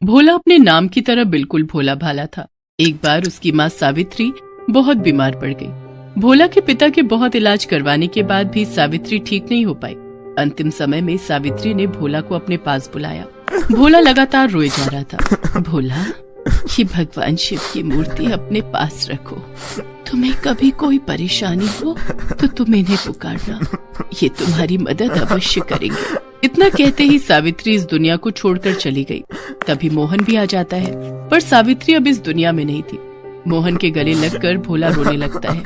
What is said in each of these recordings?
भोला अपने नाम की तरह बिल्कुल भोला भाला था। एक बार उसकी माँ सावित्री बहुत बीमार पड़ गई। भोला के पिता के बहुत इलाज करवाने के बाद भी सावित्री ठीक नहीं हो पाई। अंतिम समय में सावित्री ने भोला को अपने पास बुलाया। भोला लगातार रोए जा रहा था। भोला, ये भगवान शिव की मूर्ति अपने पास रखो। तुम्हें कभी कोई परेशानी हो तो तुम इन्हें पुकारना, ये तुम्हारी मदद अवश्य करेंगे। इतना कहते ही सावित्री इस दुनिया को छोड़कर चली गई। तभी मोहन भी आ जाता है, पर सावित्री अब इस दुनिया में नहीं थी। मोहन के गले लगकर भोला रोने लगता है।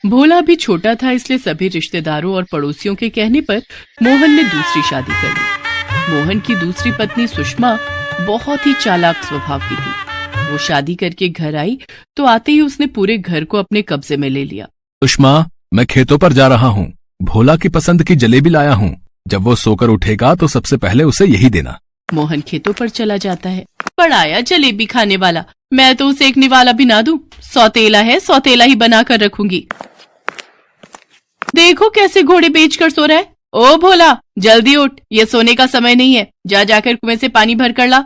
भोला अभी छोटा था, इसलिए सभी रिश्तेदारों और पड़ोसियों के कहने पर मोहन ने दूसरी शादी कर ली। मोहन की दूसरी पत्नी सुषमा बहुत ही चालाक स्वभाव की थी। वो शादी करके घर आई तो आते ही उसने पूरे घर को अपने कब्जे में ले लिया। सुषमा, मैं खेतों पर जा रहा हूँ। भोला की पसंद की जलेबी लाया हूँ। जब वो सोकर उठेगा तो सबसे पहले उसे यही देना। मोहन खेतों पर चला जाता है। पड़ाया जलेबी खाने वाला, मैं तो उसे एक निवाला भी ना दूं। सौतेला है, सौतेला ही बना कर रखूंगी। देखो कैसे घोड़े बेचकर सो रहा है। ओ भोला, जल्दी उठ, ये सोने का समय नहीं है। जा जाकर कुएं से पानी भर कर ला।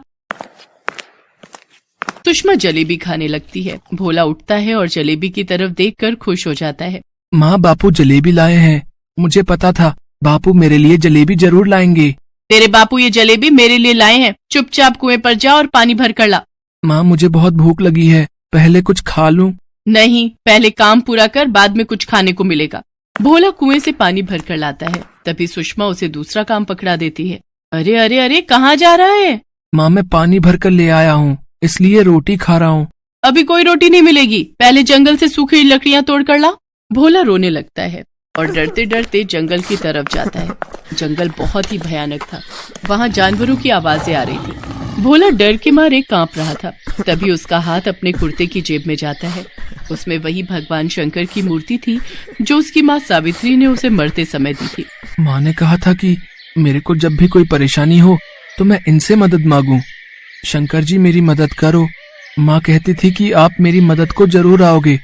सुषमा जलेबी खाने लगती है। भोला उठता है और जलेबी की तरफ देखकर खुश हो जाता है। माँ, बापू जलेबी लाए हैं। मुझे पता था बापू मेरे लिए जलेबी जरूर लाएंगे। तेरे बापू ये जलेबी मेरे लिए लाए हैं। चुपचाप कुएं पर जा और पानी भर कर ला। माँ, मुझे बहुत भूख लगी है, पहले कुछ खा लूं। नहीं, पहले काम पूरा कर, बाद में कुछ खाने को मिलेगा। भोला कुएं से पानी भर कर लाता है। तभी सुषमा उसे दूसरा काम पकड़ा देती है। अरे अरे अरे, कहाँ जा रहा है? माँ, मैं पानी भर कर ले आया हूँ, इसलिए रोटी खा रहा हूँ। अभी कोई रोटी नहीं मिलेगी, पहले जंगल से सूखी लकड़ियाँ तोड़ कर ला। भोला रोने लगता है और डरते डरते जंगल की तरफ जाता है। जंगल बहुत ही भयानक था। वहाँ जानवरों की आवाजें आ रही थी। भोला डर के मारे कांप रहा था। तभी उसका हाथ अपने कुर्ते की जेब में जाता है। उसमें वही भगवान शंकर की मूर्ति थी जो उसकी माँ सावित्री ने उसे मरते समय दी थी। माँ ने कहा था कि मेरे को जब भी कोई परेशानी हो तो मैं इनसे मदद मांगूं। शंकर जी, मेरी मदद करो। माँ कहती थी कि आप मेरी मदद को जरूर आओगे।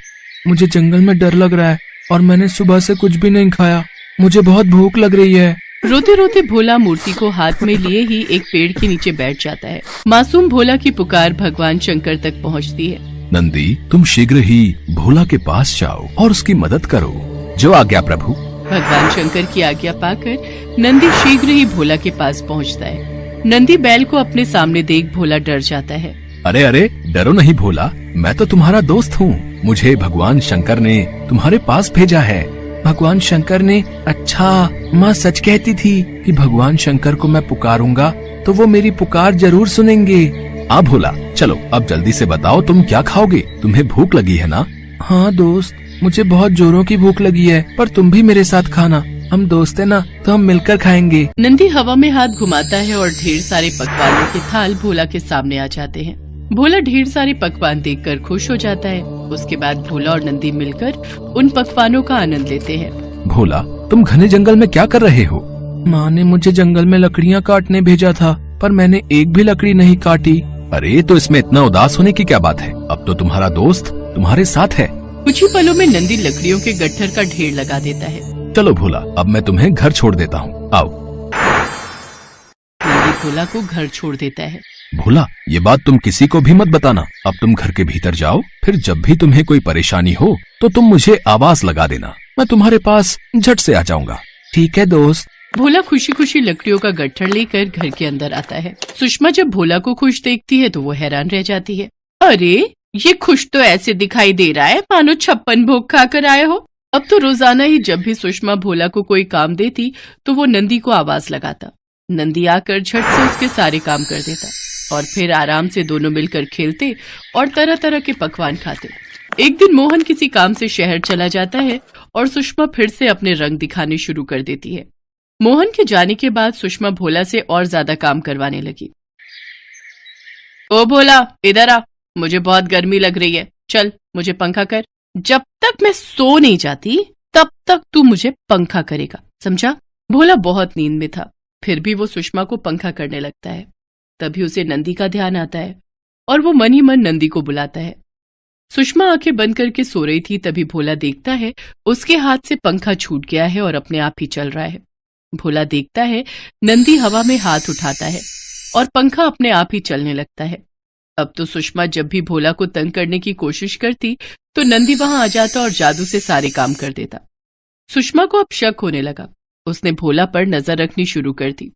मुझे जंगल में डर लग रहा है और मैंने सुबह से कुछ भी नहीं खाया। मुझे बहुत भूख लग रही है। रोते रोते भोला मूर्ति को हाथ में लिए ही एक पेड़ के नीचे बैठ जाता है। मासूम भोला की पुकार भगवान शंकर तक पहुंचती है। नंदी, तुम शीघ्र ही भोला के पास जाओ और उसकी मदद करो। जो आज्ञा प्रभु। भगवान शंकर की आज्ञा पाकर नंदी शीघ्र ही भोला के पास पहुंचता है। नंदी बैल को अपने सामने देख भोला डर जाता है। अरे अरे, डरो नहीं भोला, मैं तो तुम्हारा दोस्त हूँ। मुझे भगवान शंकर ने तुम्हारे पास भेजा है। भगवान शंकर ने? अच्छा, माँ सच कहती थी कि भगवान शंकर को मैं पुकारूंगा तो वो मेरी पुकार जरूर सुनेंगे। आ भोला, चलो अब जल्दी से बताओ तुम क्या खाओगे? तुम्हें भूख लगी है ना? हाँ दोस्त, मुझे बहुत जोरों की भूख लगी है, पर तुम भी मेरे साथ खाना। हम दोस्त है ना, तो हम मिलकर खाएंगे। नंदी हवा में हाथ घुमाता है और ढेर सारे पकवानों के थाल भोला के सामने आ जाते हैं। भोला ढेर सारे पकवान देखकर खुश हो जाता है। उसके बाद भोला और नंदी मिलकर उन पकवानों का आनंद लेते हैं। भोला, तुम घने जंगल में क्या कर रहे हो? माँ ने मुझे जंगल में लकड़ियाँ काटने भेजा था, पर मैंने एक भी लकड़ी नहीं काटी। अरे, तो इसमें इतना उदास होने की क्या बात है? अब तो तुम्हारा दोस्त तुम्हारे साथ है। कुछ ही पलों में नंदी लकड़ियों के गट्ठर का ढेर लगा देता है। चलो भोला, अब मैं तुम्हें घर छोड़ देता हूँ, आओ। नंदी भोला को घर छोड़ देता है। भोला, ये बात तुम किसी को भी मत बताना। अब तुम घर के भीतर जाओ, फिर जब भी तुम्हें कोई परेशानी हो तो तुम मुझे आवाज लगा देना। मैं तुम्हारे पास झट से आ जाऊंगा। ठीक है दोस्त। भोला खुशी खुशी लकड़ियों का गट्ठर लेकर घर के अंदर आता है। सुषमा जब भोला को खुश देखती है तो वो हैरान रह जाती है। अरे, ये खुश तो ऐसे दिखाई दे रहा है मानो 56 भोग खाकर आए हो। अब तो रोजाना ही जब भी सुषमा भोला को कोई काम देती तो वो नंदी को आवाज लगाता। नंदी आकर झट से उसके सारे काम कर देता और फिर आराम से दोनों मिलकर खेलते और तरह तरह के पकवान खाते। एक दिन मोहन किसी काम से शहर चला जाता है और सुषमा फिर से अपने रंग दिखाने शुरू कर देती है। मोहन के जाने के बाद सुषमा भोला से और ज्यादा काम करवाने लगी। ओ भोला, इधर आ, मुझे बहुत गर्मी लग रही है। चल, मुझे पंखा कर। जब तक मैं सो नहीं जाती तब तक तू मुझे पंखा करेगा, समझा? भोला बहुत नींद में था, फिर भी वो सुषमा को पंखा करने लगता है। तभी उसे नंदी का ध्यान आता है और वो मन ही मन नंदी को बुलाता है। सुषमा आंखें बंद करके सो रही थी, तभी भोला देखता है उसके हाथ से पंखा छूट गया है और अपने आप ही चल रहा है। भोला देखता है नंदी हवा में हाथ उठाता है और पंखा अपने आप ही चलने लगता है। अब तो सुषमा जब भी भोला को तंग करने की कोशिश करती तो नंदी वहां आ जाता और जादू से सारे काम कर देता। सुषमा को अब शक होने लगा। उसने भोला पर नजर रखनी शुरू कर दी।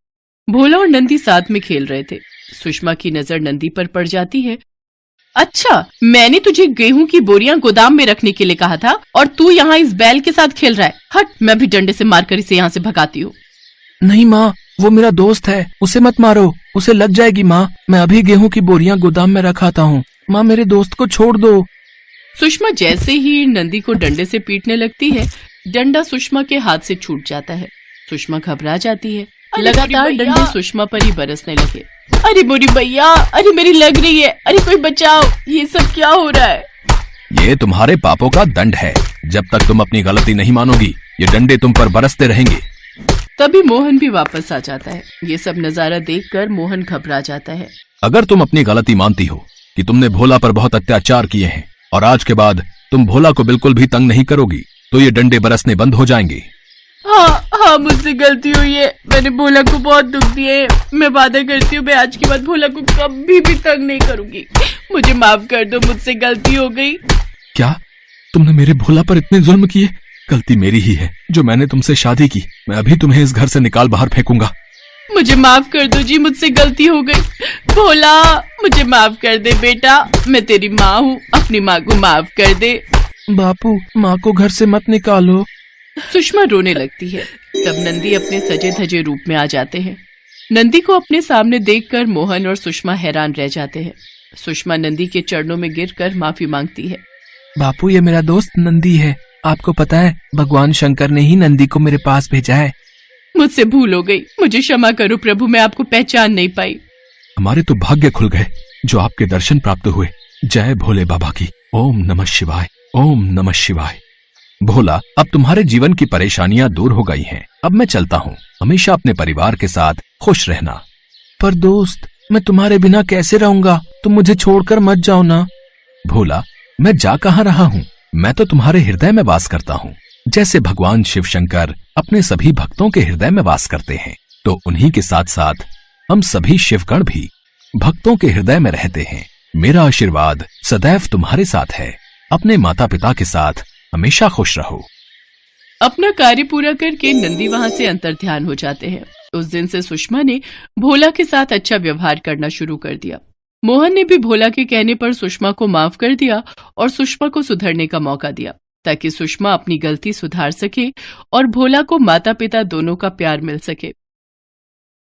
भोला और नंदी साथ में खेल रहे थे। सुषमा की नजर नंदी पर पड़ जाती है। अच्छा, मैंने तुझे गेहूं की बोरियां गोदाम में रखने के लिए कहा था और तू यहाँ इस बैल के साथ खेल रहा है। हट, मैं भी डंडे से मारकर इसे यहाँ से भगाती हूँ। नहीं माँ, वो मेरा दोस्त है, उसे मत मारो, उसे लग जाएगी माँ। मैं अभी गेहूं की बोरियां गोदाम में रखाता हूँ। माँ, मेरे दोस्त को छोड़ दो। सुषमा जैसे ही नंदी को डंडे से पीटने लगती है, डंडा सुषमा के हाथ से छूट जाता है। सुषमा घबरा जाती है। लगातार डंडे सुषमा पर ही बरसने लगे। अरे बुरी भैया, अरे मेरी लग रही है, अरे कोई बचाओ, ये सब क्या हो रहा है? ये तुम्हारे पापों का दंड है। जब तक तुम अपनी गलती नहीं मानोगी, ये डंडे तुम पर बरसते रहेंगे। तभी मोहन भी वापस आ जाता है। ये सब नजारा देखकर मोहन घबरा जाता है। अगर तुम अपनी गलती मानती हो कि तुमने भोला पर बहुत अत्याचार किए हैं और आज के बाद तुम भोला को बिल्कुल भी तंग नहीं करोगी, तो ये डंडे बरसने बंद हो जाएंगे। हाँ, मुझसे गलती हुई है। मैंने भोला को बहुत दुख दिया है। मैं वादा करती हूँ मैं आज के बाद भोला को कभी भी तंग नहीं करूंगी। मुझे माफ कर दो, मुझसे गलती हो गई। क्या तुमने मेरे भोला पर इतने जुल्म किए? गलती मेरी ही है जो मैंने तुमसे शादी की। मैं अभी तुम्हें इस घर से निकाल बाहर फेंकूंगा। मुझे माफ कर दो जी, मुझसे गलती हो गई। भोला, मुझे माफ कर दे बेटा, मैं तेरी माँ हूँ, अपनी माँ को माफ कर दे। बापू, माँ को घर से मत निकालो। सुषमा रोने लगती है। तब नंदी अपने सजे धजे रूप में आ जाते हैं। नंदी को अपने सामने देखकर मोहन और सुषमा हैरान रह जाते हैं। सुषमा नंदी के चरणों में गिरकर माफी मांगती है। बापू, ये मेरा दोस्त नंदी है। आपको पता है, भगवान शंकर ने ही नंदी को मेरे पास भेजा है। मुझसे भूल हो गई, मुझे क्षमा करो प्रभु, मैं आपको पहचान नहीं पाई। हमारे तो भाग्य खुल गए जो आपके दर्शन प्राप्त हुए। जय भोले बाबा की। ओम नमः शिवाय, ओम नमः शिवाय। भोला, अब तुम्हारे जीवन की परेशानियां दूर हो गई हैं। अब मैं चलता हूँ। हमेशा अपने परिवार के साथ खुश रहना। पर दोस्त, मैं तुम्हारे बिना कैसे रहूंगा? तुम मुझे छोड़कर मत जाओ ना। भोला, मैं जा कहाँ रहा हूँ? मैं तो तुम्हारे हृदय में वास करता हूँ। जैसे भगवान शिव शंकर अपने सभी भक्तों के हृदय में वास करते हैं, तो उन्हीं के साथ साथ हम सभी शिवगण भी भक्तों के हृदय में रहते हैं। मेरा आशीर्वाद सदैव तुम्हारे साथ है। अपने माता पिता के साथ हमेशा खुश रहो। अपना कार्य पूरा करके नंदी वहां से अंतर्ध्यान हो जाते हैं। उस दिन से सुषमा ने भोला के साथ अच्छा व्यवहार करना शुरू कर दिया। मोहन ने भी भोला के कहने पर सुषमा को माफ कर दिया और सुषमा को सुधरने का मौका दिया, ताकि सुषमा अपनी गलती सुधार सके और भोला को माता पिता दोनों का प्यार मिल सके।